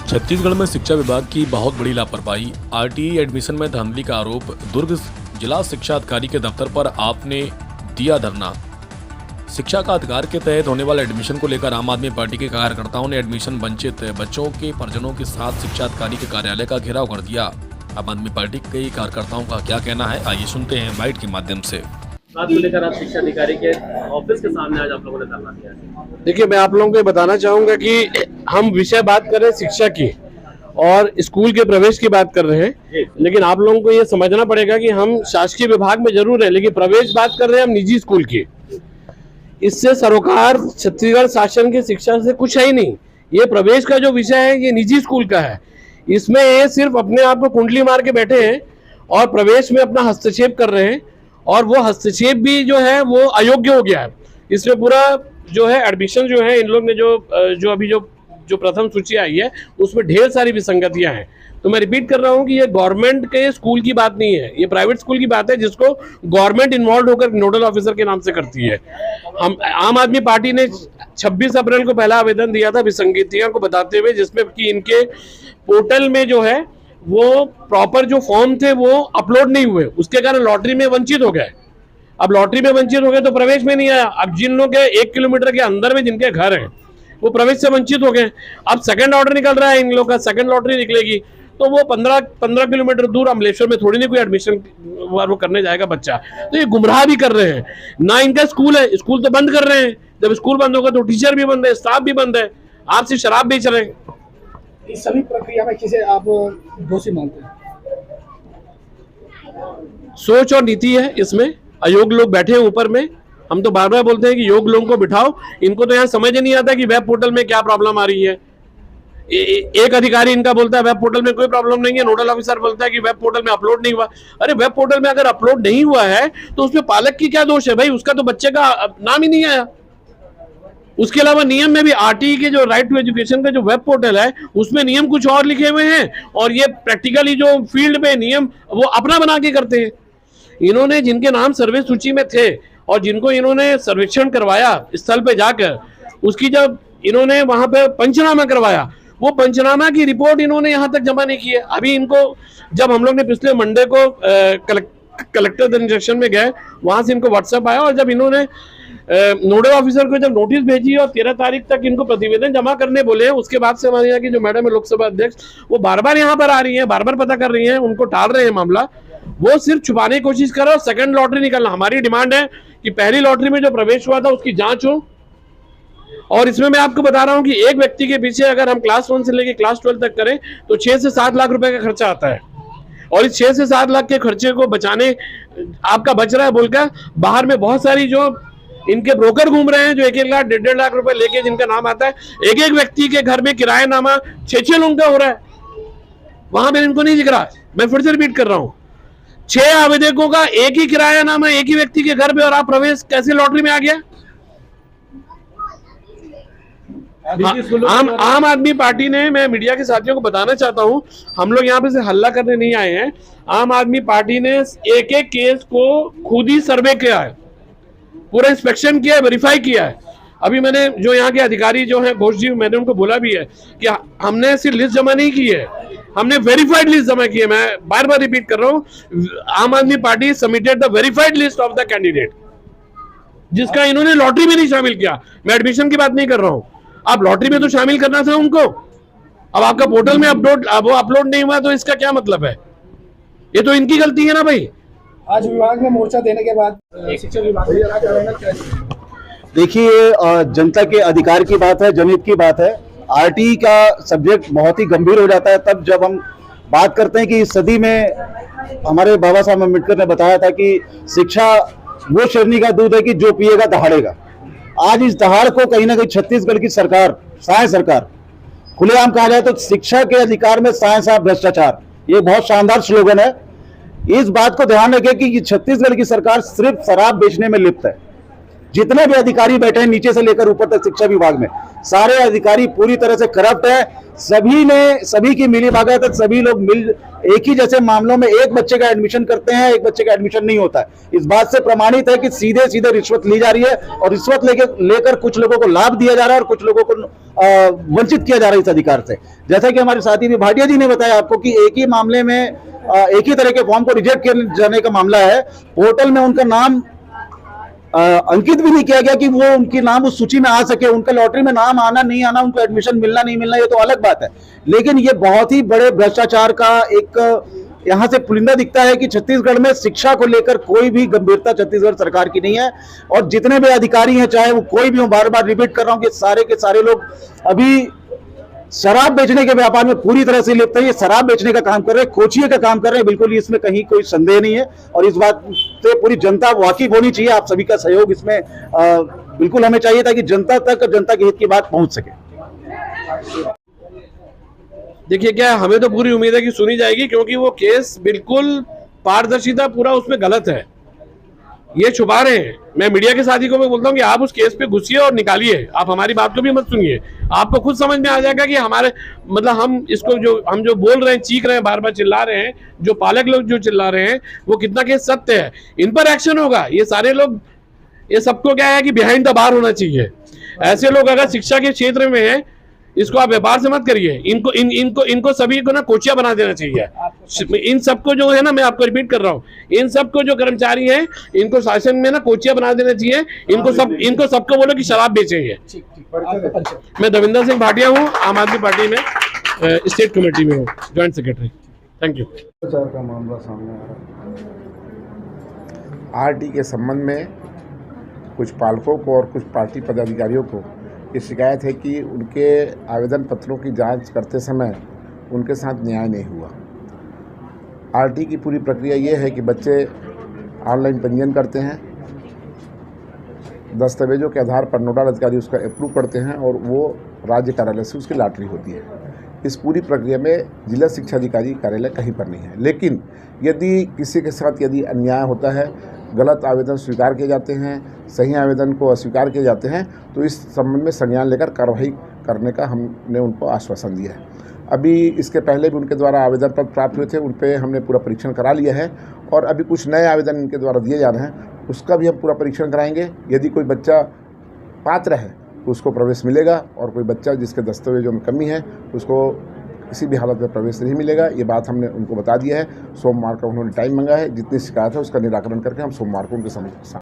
छत्तीसगढ़ में शिक्षा विभाग की बहुत बड़ी लापरवाही। आरटीई एडमिशन में धांधली का आरोप। दुर्ग जिला शिक्षा अधिकारी के दफ्तर पर आपने दिया धरना। शिक्षा का अधिकार के तहत होने वाले एडमिशन को लेकर आम आदमी पार्टी के कार्यकर्ताओं ने एडमिशन वंचित बच्चों के परिजनों के साथ शिक्षा अधिकारी के कार्यालय का घेराव कर दिया। आम आदमी पार्टी के कार्यकर्ताओं का क्या कहना है, आइए सुनते हैं बाइट के माध्यम से। बात को लेकर आप शिक्षा अधिकारी के ऑफिस के सामने आज आप लोगों ने धरना दिया है। देखिए, मैं आप लोगों को बताना चाहूंगा कि हम विषय बात कर रहे हैं शिक्षा की और स्कूल के प्रवेश की बात कर रहे हैं, लेकिन आप लोगों को ये समझना पड़ेगा कि हम शासकीय विभाग में जरूर है, लेकिन प्रवेश बात कर रहे हैं हम निजी स्कूल की। इससे सरोकार छत्तीसगढ़ शासन की शिक्षा से कुछ है ही नहीं। ये प्रवेश का जो विषय है ये निजी स्कूल का है। इसमें ये सिर्फ अपने आप को कुंडली मार के बैठे हैं और प्रवेश में अपना हस्तक्षेप कर रहे हैं, और वो हस्तक्षेप भी जो है वो अयोग्य हो गया है। इसमें पूरा जो है एडमिशन जो है इन लोग ने जो अभी जो प्रथम सूची आई है उसमें ढेर सारी विसंगतियां हैं। तो मैं रिपीट कर रहा हूं कि ये गवर्नमेंट के स्कूल की बात नहीं है, ये प्राइवेट स्कूल की बात है जिसको गवर्नमेंट इन्वॉल्व होकर नोडल ऑफिसर के नाम से करती है। हम आम आदमी पार्टी ने 26 अप्रैल को पहला आवेदन दिया था विसंगतियों को बताते हुए, जिसमें कि इनके पोर्टल में जो है वो प्रॉपर जो फॉर्म थे वो अपलोड नहीं हुए, उसके कारण लॉटरी में वंचित हो गए। अब लॉटरी में वंचित हो गए तो प्रवेश में नहीं आया। अब जिन लोग के 1 किलोमीटर के अंदर में जिनके घर हैं वो प्रवेश से वंचित हो गए। अब सेकंड ऑर्डर निकल रहा है, इन लोग का सेकंड लॉटरी निकलेगी तो वो 15 किलोमीटर दूर अमलेश्वर में थोड़ी नहीं कोई एडमिशन वो करने जाएगा बच्चा। तो ये गुमराह भी कर रहे हैं ना। इनका स्कूल है, स्कूल तो बंद कर रहे हैं। जब स्कूल बंद होगा तो टीचर भी बंद है, स्टाफ भी बंद है, आप सिर्फ शराब बेच रहे हैं। इस सभी प्रक्रिया में किसे आप दोषी मानते हैं? सोच और नीति है इसमें। अयोग्य लोग बैठे हैं ऊपर में। हम तो बार बार बोलते हैं कि योग्य लोगों को बिठाओ। इनको तो यहाँ समझ ही नहीं आता कि वेब पोर्टल में क्या प्रॉब्लम आ रही है। एक अधिकारी इनका बोलता है वेब पोर्टल में कोई प्रॉब्लम नहीं है, नोडल ऑफिसर बोलता है कि वेब पोर्टल में अपलोड नहीं हुआ। अरे वेब पोर्टल में अगर अपलोड नहीं हुआ है तो उसमें पालक की क्या दोष है भाई? उसका तो बच्चे का नाम ही नहीं आया। उसके अलावा नियम में भी आरटीई के जो राइट टू एजुकेशन का जो वेब पोर्टल है उसमें नियम कुछ और लिखे हुए हैं, और ये प्रैक्टिकली जो फील्ड में नियम वो अपना बना के करते हैं। इन्होंने जिनके नाम सर्वे सूची में थे और जिनको इन्होंने सर्वेक्षण करवाया स्थल पे जाकर, उसकी जब इन्होंने वहां पे पंचनामा करवाया, वो पंचनामा की रिपोर्ट इन्होंने यहाँ तक जमा नहीं की है। अभी इनको जब हम लोग ने पिछले मंडे को कलेक्टर डायरेक्शन में गए, वहां से इनको व्हाट्सएप आया, और जब इन्होंने नोडल ऑफिसर को जब नोटिस भेजी और 13 तारीख तक इनको प्रतिवेदन जमा करने बोले, उसके बाद से हमारे यहाँ की जो मैडम है लोकसभा अध्यक्ष, वो बार बार यहाँ पर आ रही है, बार बार पता कर रही है, उनको टाल रहे हैं मामला। वो सिर्फ छुपाने की कोशिश कर रहे हैं। सेकंड लॉटरी निकलना हमारी डिमांड है कि पहली लॉटरी में जो प्रवेश हुआ था उसकी जांच हो। और इसमें मैं आपको बता रहा हूं कि एक व्यक्ति के पीछे अगर हम क्लास 1 से लेकर क्लास 12 तक करें तो 6 से 7 लाख रुपए का खर्चा आता है, और इस 6 से 7 लाख के खर्चे को बचाने आपका बच रहा है बोलकर बाहर में बहुत सारी जो इनके ब्रोकर घूम रहे हैं जो 1-1 लाख 1.5 लाख रुपए लेके जिनका नाम आता है। एक व्यक्ति के घर में किरायानामा 6 लोगों का हो रहा है, वहां पर इनको नहीं दिख रहा। मैं फिर से रिपीट कर रहा हूं, 6 आवेदकों का एक ही किरायानामा एक ही व्यक्ति के घर पे, और आप प्रवेश कैसे लॉटरी में आ गया? आम आदमी पार्टी ने, मैं मीडिया के साथियों को बताना चाहता हूं, हम लोग यहाँ पे से हल्ला करने नहीं आए हैं। आम आदमी पार्टी ने एक केस को खुद ही सर्वे किया है, पूरा इंस्पेक्शन किया है, वेरीफाई किया है। अभी मैंने जो यहाँ के अधिकारी जो है घोष जी, मैंने उनको बोला भी है कि हमने सिर्फ लिस्ट जमा नहीं की है, हमने वेरीफाइड लिस्ट जमा की है। मैं बार बार रिपीट कर रहा हूँ, आम आदमी party submitted the verified list of the candidate, जिसका इन्होंने लॉटरी में नहीं शामिल किया। मैं एडमिशन की बात नहीं कर रहा हूँ, आप लॉटरी में तो शामिल करना था उनको। अब आपका पोर्टल में अपलोड नहीं हुआ तो इसका क्या मतलब है? ये तो इनकी गलती है ना भाई। आज विभाग में मोर्चा देने के बाद शिक्षा विभाग देखिए, जनता के अधिकार की बात है, जनहित की बात है। आरटीई का सब्जेक्ट बहुत ही गंभीर हो जाता है तब जब हम बात करते हैं कि इस सदी में हमारे बाबा साहब अम्बेडकर ने बताया था कि शिक्षा वो शरनी का दूध है कि जो पिएगा दहाड़ेगा। आज इस दहाड़ को कहीं ना कहीं छत्तीसगढ़ की सरकार, साय सरकार, खुलेआम कहा जाए तो शिक्षा के अधिकार में साय साहब भ्रष्टाचार, ये बहुत शानदार स्लोगन है। इस बात को ध्यान रखें कि छत्तीसगढ़ की सरकार सिर्फ शराब बेचने में लिप्त है। जितने भी अधिकारी बैठे हैं नीचे से लेकर ऊपर तक शिक्षा विभाग में, सारे अधिकारी पूरी तरह से करप्ट है। सभी की मिली भगत है, सभी लोग मिल एक ही जैसे मामलों में एक बच्चे का एडमिशन करते हैं, एक बच्चे का एडमिशन नहीं होता है। इस बात से प्रमाणित है कि सीधे सीधे रिश्वत ली जा रही है और रिश्वत लेकर कुछ लोगों को लाभ दिया जा रहा है और कुछ लोगों को वंचित किया जा रहा है इस अधिकार से। जैसा कि हमारे साथी भी भाटिया जी ने बताया आपको कि एक ही मामले में एक ही तरह के फॉर्म को रिजेक्ट किए जाने का मामला है। पोर्टल में उनका नाम अंकित भी नहीं किया गया कि वो उनकी नाम उस सूची में आ सके। उनका लॉटरी में नाम आना नहीं आना, उनको एडमिशन मिलना नहीं मिलना, ये तो अलग बात है। लेकिन ये बहुत ही बड़े भ्रष्टाचार का एक यहाँ से पुलिंदा दिखता है कि छत्तीसगढ़ में शिक्षा को लेकर कोई भी गंभीरता छत्तीसगढ़ सरकार की नहीं है। और जितने भी अधिकारी हैं, चाहे वो कोई भी हो, बार बार रिपीट कर रहा हूं कि सारे के सारे लोग अभी शराब बेचने के व्यापार में पूरी तरह से लिप्त है। ये शराब बेचने का काम कर रहे हैं, कोचिए का काम कर रहे हैं, बिल्कुल इसमें कहीं कोई संदेह नहीं है। और इस बात से पूरी जनता वाकिफ होनी चाहिए। आप सभी का सहयोग इसमें बिल्कुल हमें चाहिए ताकि जनता तक जनता के हित की बात पहुंच सके। देखिए, क्या हमें तो पूरी उम्मीद है कि सुनी जाएगी, क्योंकि वो केस बिल्कुल पारदर्शिता पूरा उसमें गलत है। ये छुपा रहे हैं। मैं मीडिया के साथी को मैं बोलता हूँ कि आप उस केस पे घुसिए और निकालिए, आप हमारी बात को भी मत सुनिए। आपको खुद समझ में आ जाएगा कि हमारे मतलब हम जो बोल रहे हैं, चीख रहे हैं, बार बार चिल्ला रहे हैं, जो पालक लोग जो चिल्ला रहे हैं, वो कितना केस सत्य है। इन पर एक्शन होगा। ये सारे लोग, ये सबको क्या है कि बिहाइंड द बार होना चाहिए। ऐसे लोग अगर शिक्षा के क्षेत्र में हैं, इसको आप व्यापार से मत करिए। इनको सभी को ना कोचिया बना देना चाहिए। इन सबको जो है ना, मैं आपको रिपीट कर रहा हूँ, इन सबको जो कर्मचारी हैं, इनको शासन में ना कोचिया बना देना चाहिए। इनको सबको बोलो कि शराब बेचेंगे। मैं दविंदर सिंह भाटिया हूँ, आम आदमी पार्टी में स्टेट कमेटी में हूँ, ज्वाइंट सेक्रेटरी। Thank you. का मामला सामने आ रहा है। आरटी के संबंध में कुछ पालकों को और कुछ पार्टी पदाधिकारियों को ये शिकायत है कि उनके आवेदन पत्रों की जांच करते समय उनके साथ न्याय नहीं हुआ। आरटी की पूरी प्रक्रिया ये है कि बच्चे ऑनलाइन पंजीयन करते हैं, दस्तावेजों के आधार पर नोडल अधिकारी उसका अप्रूव करते हैं और वो राज्य कार्यालय से उसकी लॉटरी होती है। इस पूरी प्रक्रिया में जिला शिक्षा अधिकारी कार्यालय कहीं पर नहीं है। लेकिन यदि किसी के साथ यदि अन्याय होता है, गलत आवेदन स्वीकार किए जाते हैं, सही आवेदन को अस्वीकार किए जाते हैं, तो इस संबंध में संज्ञान लेकर कार्रवाई करने का हमने उनको आश्वासन दिया है। अभी इसके पहले भी उनके द्वारा आवेदन पत्र प्राप्त हुए थे, उन पर हमने पूरा परीक्षण करा लिया है और अभी कुछ नए आवेदन इनके द्वारा दिए जा रहे हैं, उसका भी हम पूरा परीक्षण कराएंगे। यदि कोई बच्चा पात्र है तो उसको प्रवेश मिलेगा और कोई बच्चा जिसके दस्तावेजों में कमी है उसको किसी भी हालत में प्रवेश नहीं मिलेगा। ये बात हमने उनको बता दिया है। सोमवार का उन्होंने टाइम मांगा है। जितनी शिकायत है उसका निराकरण करके हम सोमवार को उनके सामने